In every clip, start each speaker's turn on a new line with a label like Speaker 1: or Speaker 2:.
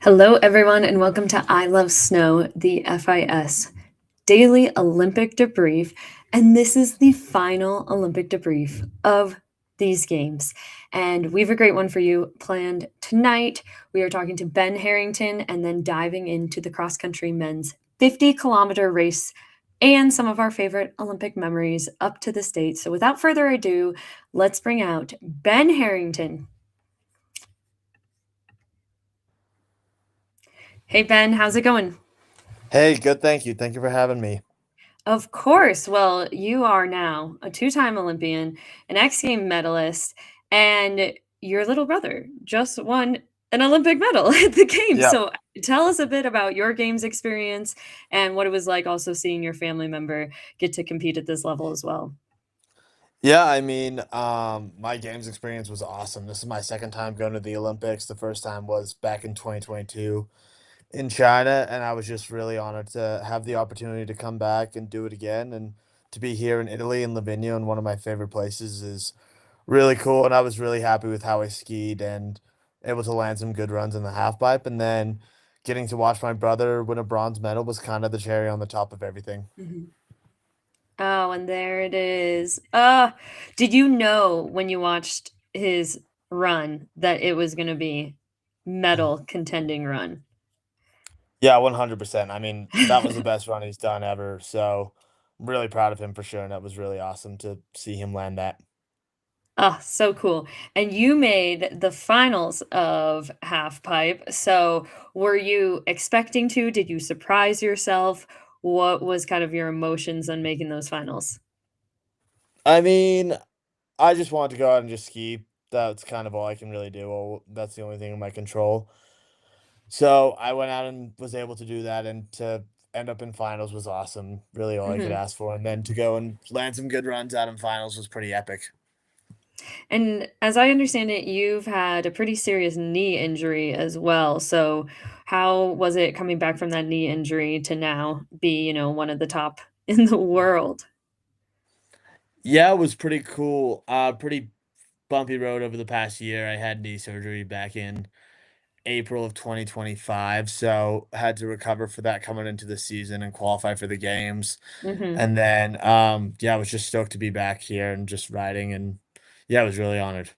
Speaker 1: Hello, everyone, and welcome to I Love Snow, the FIS Daily Olympic Debrief. And this is the final Olympic debrief of these games. And we have a great one for you planned tonight. We are talking to Ben Harrington and then diving into the cross country men's 50-kilometer race and some of our favorite Olympic memories up to this date. So without further ado, let's bring out Ben Harrington. Hey, Ben, how's it going?
Speaker 2: Hey, good. Thank you. Thank you for having me.
Speaker 1: Of course. Well, you are now a two-time Olympian, an X Game medalist, and your little brother just won an Olympic medal at the Games.
Speaker 2: Yeah.
Speaker 1: So tell us a bit about your Games experience and what it was like also seeing your family member get to compete at this level as well.
Speaker 2: Yeah, my games experience was awesome. This is my second time going to the Olympics. The first time was back in 2022 in China, and I was just really honored to have the opportunity to come back and do it again. And to be here in Italy in Livigno, in one of my favorite places, is really cool. And I was really happy with how I skied and able to land some good runs in the half pipe. And then getting to watch my brother win a bronze medal was kind of the cherry on the top of everything.
Speaker 1: Mhm. Oh, and there it is. Did you know when you watched his run that it was going to be medal contending run?
Speaker 2: Yeah, 100%. I mean, that was the best run he's done ever. So I'm really proud of him for sure. And that was really awesome to see him land that.
Speaker 1: Oh, so cool. And you made the finals of half pipe. So were you expecting to? Did you surprise yourself? What was kind of your emotions on making those finals?
Speaker 2: I mean, I just wanted to go out and just ski. That's kind of all I can really do. Well, that's the only thing in my control. So I went out and was able to do that. And to end up in finals was awesome. Really all I could
Speaker 1: Mhm.
Speaker 2: ask for. And then to go and land some good runs out in finals was pretty epic.
Speaker 1: And as I understand it, you've had a pretty serious knee injury as well. So how was it coming back from that knee injury to now be, one of the top in the world?
Speaker 2: Yeah, it was pretty cool. Pretty bumpy road over the past year. I had knee surgery back in April of 2025, so had to recover for that coming into the season and qualify for the games.
Speaker 1: Mhm.
Speaker 2: And then, yeah, I was just stoked to be back here and just riding, and yeah, I was really honored.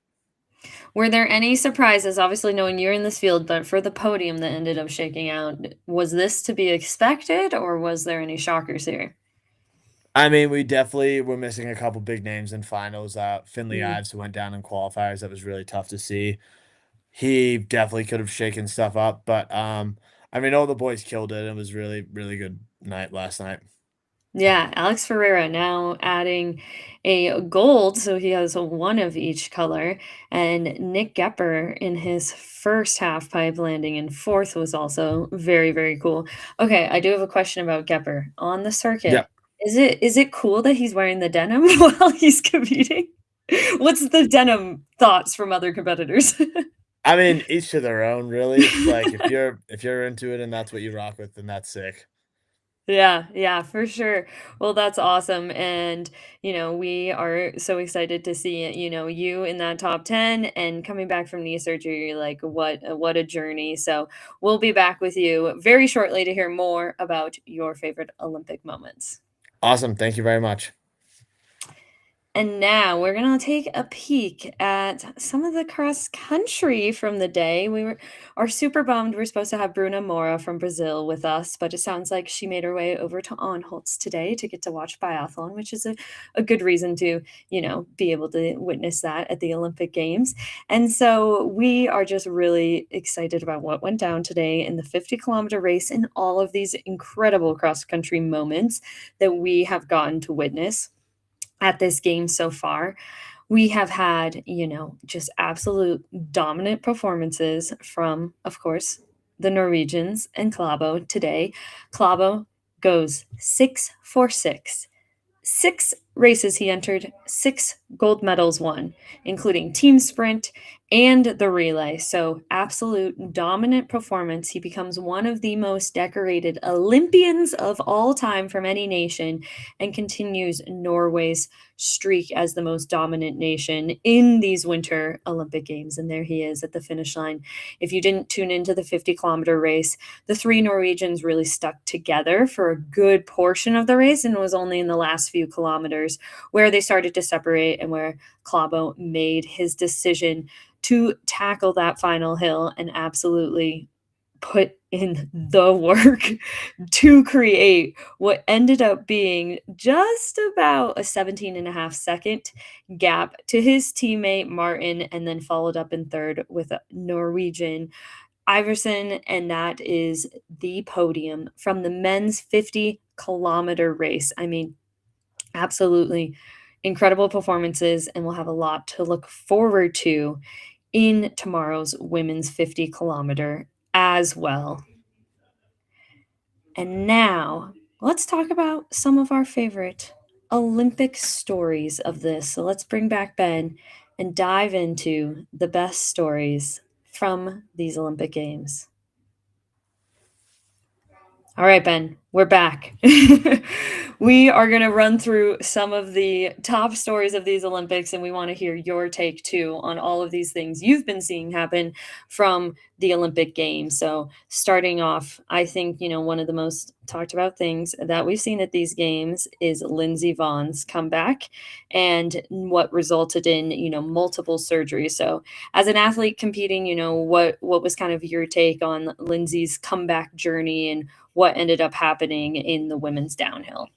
Speaker 1: Were there any surprises, obviously knowing you're in this field, but for the podium that ended up shaking out, was this to be expected or was there any shockers here?
Speaker 2: I mean, we definitely were missing a couple big names in finals. Finley
Speaker 1: Mm.
Speaker 2: Ives, who went down in qualifiers, that was really tough to see. He definitely could have shaken stuff up, but I mean, all the boys killed it. It was really, really good night last night.
Speaker 1: Yeah, Alex Ferreira now adding a gold, so he has a one of each color, and Nick Gepper in his first half pipe landing in fourth was also very, very cool. Okay, I do have a question about Gepper. On the
Speaker 2: Yeah.
Speaker 1: circuit, is it cool that he's wearing the denim while he's competing? What's the denim thoughts from other competitors?
Speaker 2: I mean, each to their own, really. Like if you're into it and that's what you rock with, then that's sick.
Speaker 1: Yeah, yeah, for sure. Well, that's awesome. And, we are so excited to see, you in that top 10 and coming back from knee surgery, like what a journey. So we'll be back with you very shortly to hear more about your favorite Olympic moments.
Speaker 2: Awesome. Thank you very much.
Speaker 1: And now we're gonna take a peek at some of the cross country from the day. Are super bummed we're supposed to have Bruna Mora from Brazil with us, but it sounds like she made her way over to Anholtz today to get to watch biathlon, which is a good reason to, be able to witness that at the Olympic Games. And so we are just really excited about what went down today in the 50-kilometer race and all of these incredible cross country moments that we have gotten to witness at this game so far. We have had, just absolute dominant performances from, of course, the Norwegians and Klæbo today. Klæbo goes 6 for 6. 6 races he entered, 6 gold medals won, including team sprint and the relay. So, absolute dominant performance. He becomes one of the most decorated Olympians of all time from any nation and continues Norway's streak as the most dominant nation in these Winter Olympic Games. And there he is at the finish line. If you didn't tune into the 50-kilometer race, the three Norwegians really stuck together for a good portion of the race, and it was only in the last few kilometers where they started to separate and where Klæbo made his decision to tackle that final hill and absolutely put in the work to create what ended up being just about a 17.5-second gap to his teammate Martin, and then followed up in third with a Norwegian Iverson, and that is the podium from the men's 50-kilometer race. I mean, absolutely incredible performances, and we'll have a lot to look forward to in tomorrow's women's 50-kilometer as well. And now, let's talk about some of our favorite Olympic stories of this. So let's bring back Ben and dive into the best stories from these Olympic Games. All right, Ben, we're back. We are going to run through some of the top stories of these Olympics, and we want to hear your take too on all of these things you've been seeing happen from the Olympic Games. So, starting off, I think, one of the most talked about things that we've seen at these games is Lindsey Vohn's comeback and what resulted in, multiple surgeries. So, as an athlete competing, what was kind of your take on Lindsey's comeback journey and what ended up happening in the women's downhill?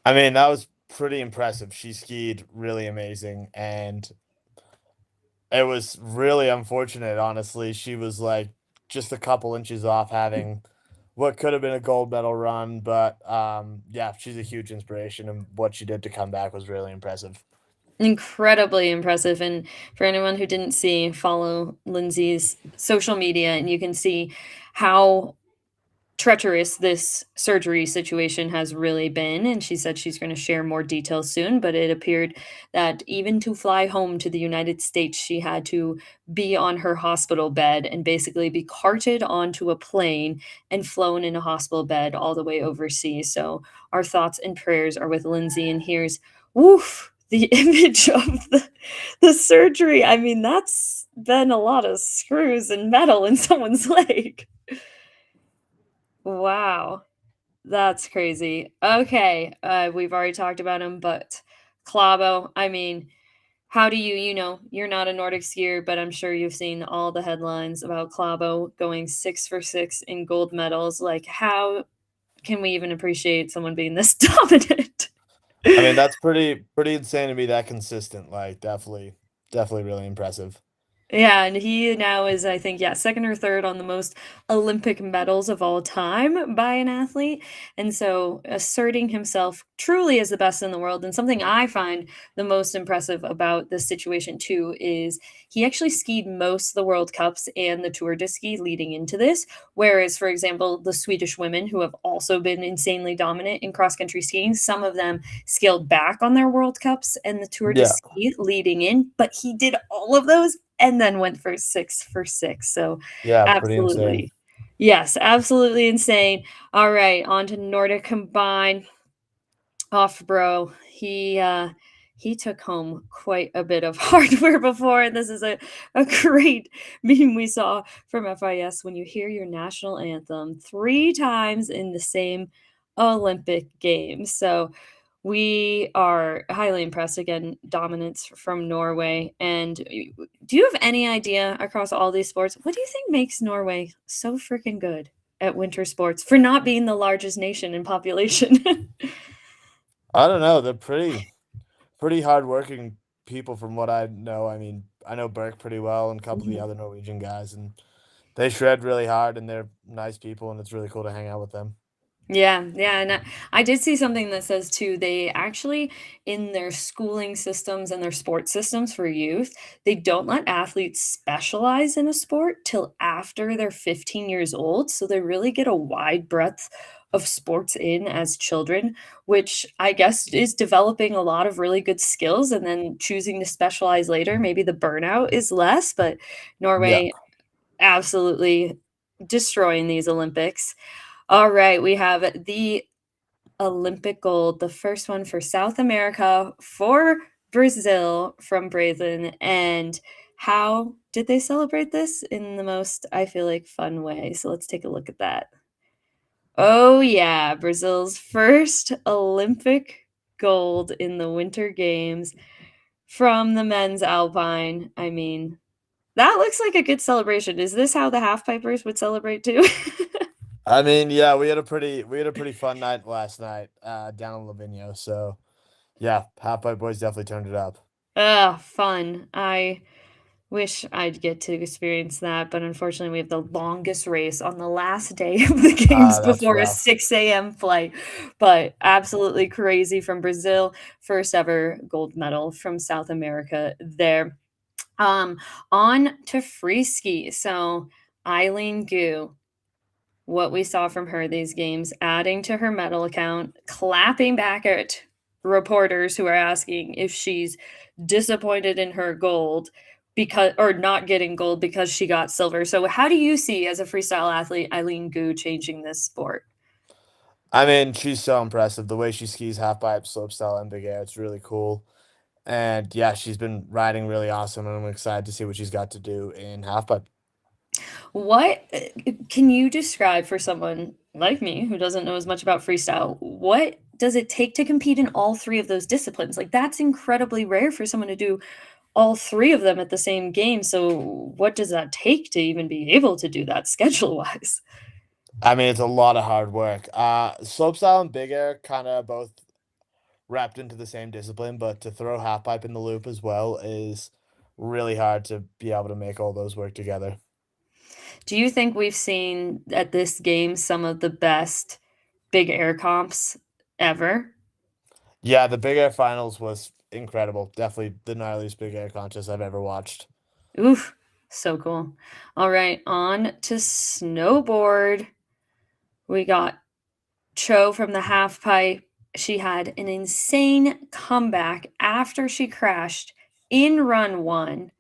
Speaker 2: I mean, that was pretty impressive. She skied really amazing, and it was really unfortunate, honestly. She was like just a couple inches off having what could have been a gold medal run, but yeah, she's a huge inspiration, and what she did to come back was really impressive.
Speaker 1: Incredibly impressive. And for anyone who didn't see, follow Lindsay's social media, and you can see how treacherous this surgery situation has really been, and she said she's going to share more details soon, but it appeared that even to fly home to the United States, she had to be on her hospital bed and basically be carted onto a plane and flown in a hospital bed all the way overseas. So our thoughts and prayers are with Lindsay, and here's woof the image of the surgery. I mean, that's been a lot of screws and metal in someone's leg. Wow. That's crazy. Okay, we've already talked about him, but Klæbo, I mean, how do you're not a Nordic skier, but I'm sure you've seen all the headlines about Klæbo going 6 for 6 in gold medals. Like, how can we even appreciate someone being this dominant?
Speaker 2: I mean, that's pretty insane to be that consistent. Like, definitely really impressive.
Speaker 1: Yeah, and he now is, I think, yeah, second or third on the most Olympic medals of all time by an athlete. And so asserting himself truly as the best in the world. And something I find the most impressive about this situation too is he actually skied most of the World Cups and the Tour de Ski leading into this. Whereas, for example, the Swedish women who have also been insanely dominant in cross country skiing, some of them scaled back on their World Cups and the Tour de
Speaker 2: Yeah,
Speaker 1: Ski leading in, but he did all of those and then went for 6 for 6. So,
Speaker 2: yeah, pretty insane.
Speaker 1: absolutely. Yes, absolutely insane. All right, on to Nordic combined. Off bro. He took home quite a bit of hardware before, and this is a great meme we saw from FIS when you hear your national anthem 3 times in the same Olympic Games. So we are highly impressed. Again, dominance from Norway. And do you have any idea across all these sports, what do you think makes Norway so freaking good at winter sports for not being the largest nation in population?
Speaker 2: I don't know. They're pretty hardworking people from what I know. I mean, I know Burke pretty well and a couple of the
Speaker 1: Mhm.
Speaker 2: other Norwegian guys, and they shred really hard and they're nice people, and it's really cool to hang out with them.
Speaker 1: Yeah, yeah, and I did see something that says too, they actually in their schooling systems and their sports systems for youth, they don't let athletes specialize in a sport till after they're 15 years old, so they really get a wide breadth of sports in as children, which I guess is developing a lot of really good skills and then choosing to specialize later. Maybe the burnout is less, but
Speaker 2: Yeah.
Speaker 1: Norway absolutely destroying these Olympics. All right, we have the Olympic gold, the first one for South America for Brazil from Brazen. And how did they celebrate this? In the most, I feel like, fun way. So let's take a look at that. Oh, yeah, Brazil's first Olympic gold in the Winter Games from the men's alpine. I mean, that looks like a good celebration. Is this how the half pipers would celebrate too?
Speaker 2: I mean, yeah, we had a pretty fun night last night, down in Lavinia. So yeah, Half Pipe Boys definitely turned it up.
Speaker 1: Ugh, fun. I wish I'd get to experience that, but unfortunately, we have the longest race on the last day of the games
Speaker 2: That's
Speaker 1: before a
Speaker 2: rough.
Speaker 1: 6 a.m. flight. But absolutely crazy from Brazil. First ever gold medal from South America there. Um, on to free ski. So Eileen Gu, what we saw from her these games, adding to her medal account, clapping back at reporters who are asking if she's disappointed in her gold because or not getting gold because she got silver. So how do you see as a freestyle athlete Eileen Gu changing this sport?
Speaker 2: I mean, she's so impressive. The way she skis half pipe, slopestyle, and big air, it's really cool. And yeah, she's been riding really awesome, and I'm excited to see what she's got to do in half pipe.
Speaker 1: What can you describe for someone like me who doesn't know as much about freestyle? What does it take to compete in all three of those disciplines? Like that's incredibly rare for someone to do all three of them at the same game. So what does that take to even be able to do that schedule wise?
Speaker 2: I mean, it's a lot of hard work. Slopestyle and big air kind of both wrapped into the same discipline, but to throw half pipe in the loop as well is really hard to be able to make all those work together.
Speaker 1: Do you think we've seen at this game some of the best big air comps ever?
Speaker 2: Yeah, the big air finals was incredible. Definitely the gnarliest big air contest I've ever watched.
Speaker 1: Oof, so cool. All right, on to snowboard. We got Cho from the half pipe. She had an insane comeback after she crashed in run one,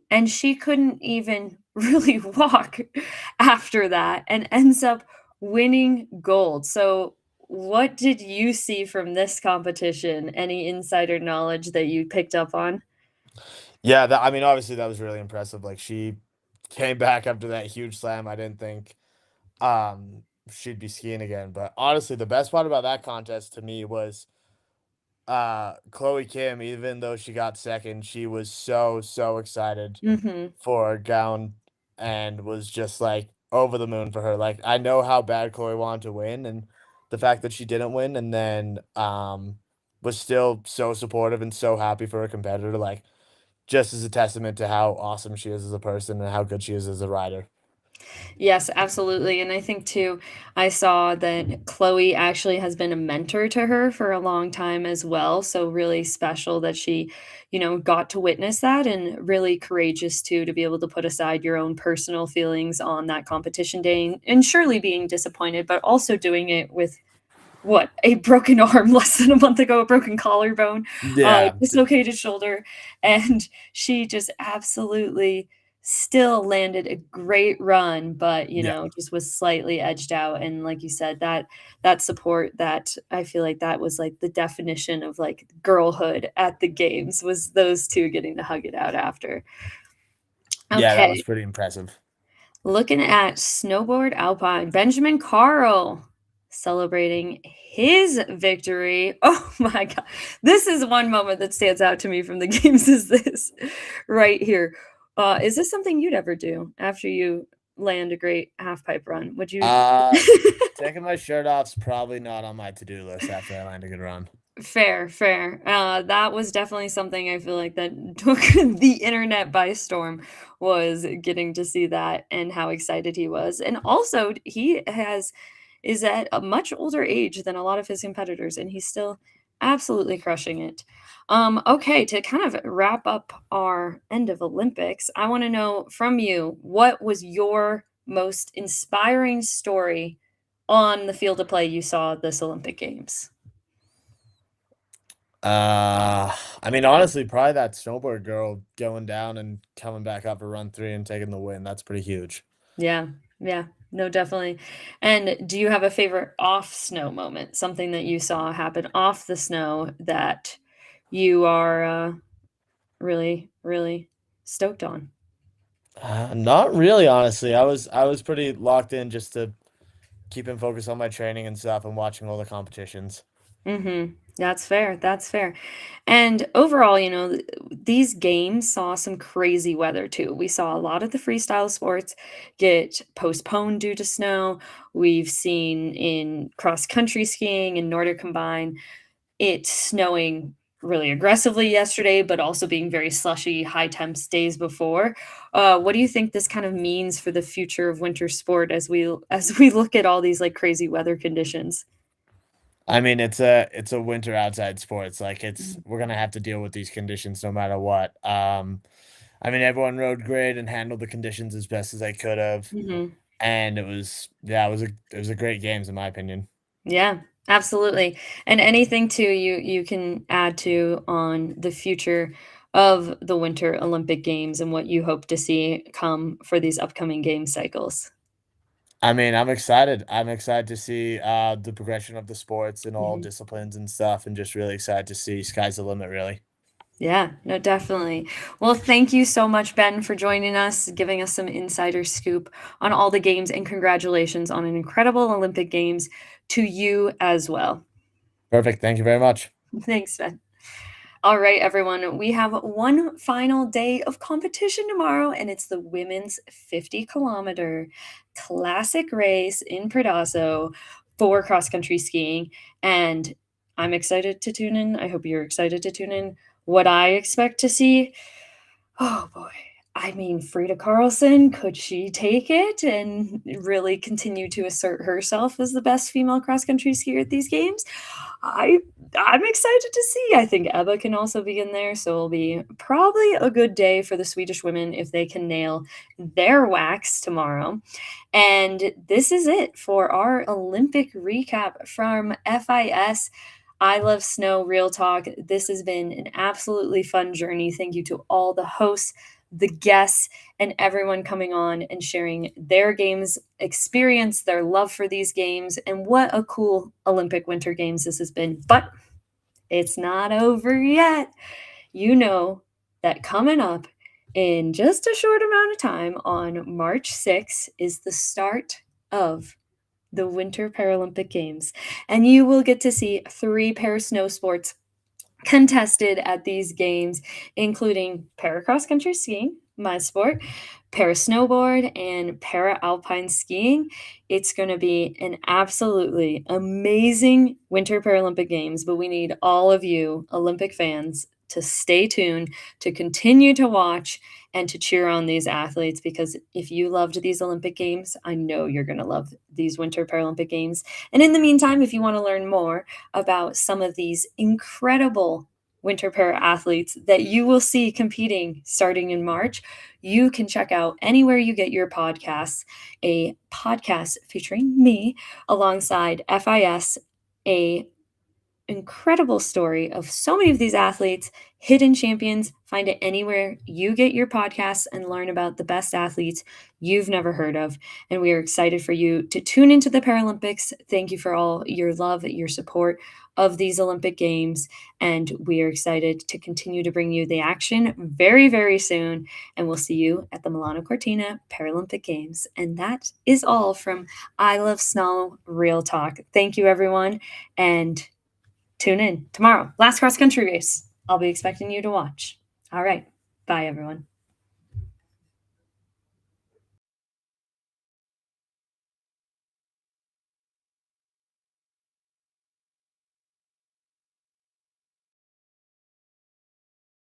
Speaker 1: and she couldn't even really walk after that and ends up winning gold. So, what did you see from this competition? Any insider knowledge that you picked up on?
Speaker 2: Yeah, I mean, obviously that was really impressive. Like she came back after that huge slam. I didn't think she'd be skiing again. But honestly, the best part about that contest to me was Chloe Kim, even though she got second, she was so excited
Speaker 1: Mhm.
Speaker 2: for Gown and was just like over the moon for her. Like I know how bad Chloe wanted to win and the fact that she didn't win and then was still so supportive and so happy for her competitor, like just as a testament to how awesome she is as a person and how good she is as a rider.
Speaker 1: Yes, absolutely, and I think too, I saw that Chloe actually has been a mentor to her for a long time as well, so really special that she, got to witness that and really courageous too to be able to put aside your own personal feelings on that competition day and surely being disappointed, but also doing it with what, a broken arm less than a month ago, a broken collarbone,
Speaker 2: Yeah.
Speaker 1: dislocated shoulder, and she just absolutely still landed a great run, but,
Speaker 2: Yeah.
Speaker 1: just was slightly edged out, and like you said, that support that I feel like that was, like, the definition of, like, girlhood at the games was those 2 getting to hug it out after.
Speaker 2: Yeah, that was
Speaker 1: Okay.
Speaker 2: pretty impressive.
Speaker 1: Looking at snowboard alpine, Benjamin Carl celebrating his victory. Oh my god. This is one moment that stands out to me from the games is this right here. Is this something you'd ever do after you land a great half pipe run? Would you
Speaker 2: Uh Taking my shirt off's probably not on my to-do list after I land a good run.
Speaker 1: Fair, fair. That was definitely something I feel like that took the internet by storm was getting to see that and how excited he was. And also he is at a much older age than a lot of his competitors, and he's still absolutely crushing it. Okay, to kind of wrap up our end of Olympics, I want to know from you what was your most inspiring story on the field of play you saw this Olympic Games?
Speaker 2: I mean, honestly, probably that snowboard girl going down and coming back up for run 3 and taking the win. That's pretty huge.
Speaker 1: Yeah, yeah, no, definitely. And do you have a favorite off snow moment? Something that you saw happen off the snow that you are, really, really stoked on?
Speaker 2: Not really, honestly. I was pretty locked in just to keeping focused on my training and stuff and watching all the competitions.
Speaker 1: Mhm. That's fair, that's fair. And overall, these games saw some crazy weather too. We saw a lot of the freestyle sports get postponed due to snow. We've seen in cross country skiing and Nordic combined it snowing really aggressively yesterday, but also being very slushy, high temps days before. What do you think this kind of means for the future of winter sport as we look at all these like crazy weather conditions?
Speaker 2: I mean, it's a winter outside sports. Like it's
Speaker 1: Mhm.
Speaker 2: we're gonna have to deal with these conditions no matter what. I mean, everyone rode great and handled the conditions as best as they could have,
Speaker 1: Mhm.
Speaker 2: and it was a great games in my opinion.
Speaker 1: Yeah, absolutely. And anything too you can add to on the future of the Winter Olympic Games and what you hope to see come for these upcoming game cycles.
Speaker 2: I mean, I'm excited. I'm excited to see the progression of the sports and all
Speaker 1: Mhm.
Speaker 2: disciplines and stuff, and just really excited to see sky's the limit, really.
Speaker 1: Yeah, no, definitely. Well, thank you so much, Ben, for joining us, giving us some insider scoop on all the games, and congratulations on an incredible Olympic Games to you as well.
Speaker 2: Perfect. Thank you very much.
Speaker 1: Thanks, Ben. All right, everyone. We have one final day of competition tomorrow, and it's the women's 50-kilometer classic race in Predazzo for cross country skiing. And I'm excited to tune in. I hope you're excited to tune in. What I expect to see, oh boy. I mean, Frida Karlsson, could she take it and really continue to assert herself as the best female cross country skier at these games? I I'm excited to see. I think Ebba can also be in there, so it'll be probably a good day for the Swedish women if they can nail their wax tomorrow. And this is it for our Olympic recap from FIS. I love snow, real talk. This has been an absolutely fun journey. Thank you to all the hosts, the guests, and everyone coming on and sharing their games experience, their love for these games, and what a cool Olympic Winter Games this has been. But it's not over yet. You know that coming up in just a short amount of time on March 6th is the start of the Winter Paralympic Games. And you will get to see three pair snow sports contested at these games, including para cross country skiing, my sport, para snowboard, and para alpine skiing. It's going to be an absolutely amazing Winter Paralympic Games, but we need all of you Olympic fans to stay tuned, to continue to watch, and to cheer on these athletes because if you loved these Olympic Games, I know you're going to love these Winter Paralympic Games. And in the meantime, if you want to learn more about some of these incredible winter para athletes that you will see competing starting in March, you can check out anywhere you get your podcasts, a podcast featuring me alongside FIS, a incredible story of so many of these athletes, hidden champions. Find it anywhere you get your podcasts and learn about the best athletes you've never heard of. And we are excited for you to tune into the Paralympics. Thank you for all your love, your support of these Olympic Games. And we are excited to continue to bring you the action very, very soon. And we'll see you at the Milano Cortina Paralympic Games. And that is all from I Love Snow Real Talk. Thank you, everyone. And tune in tomorrow. Last cross country race. I'll be expecting you to watch. All right. Bye, everyone.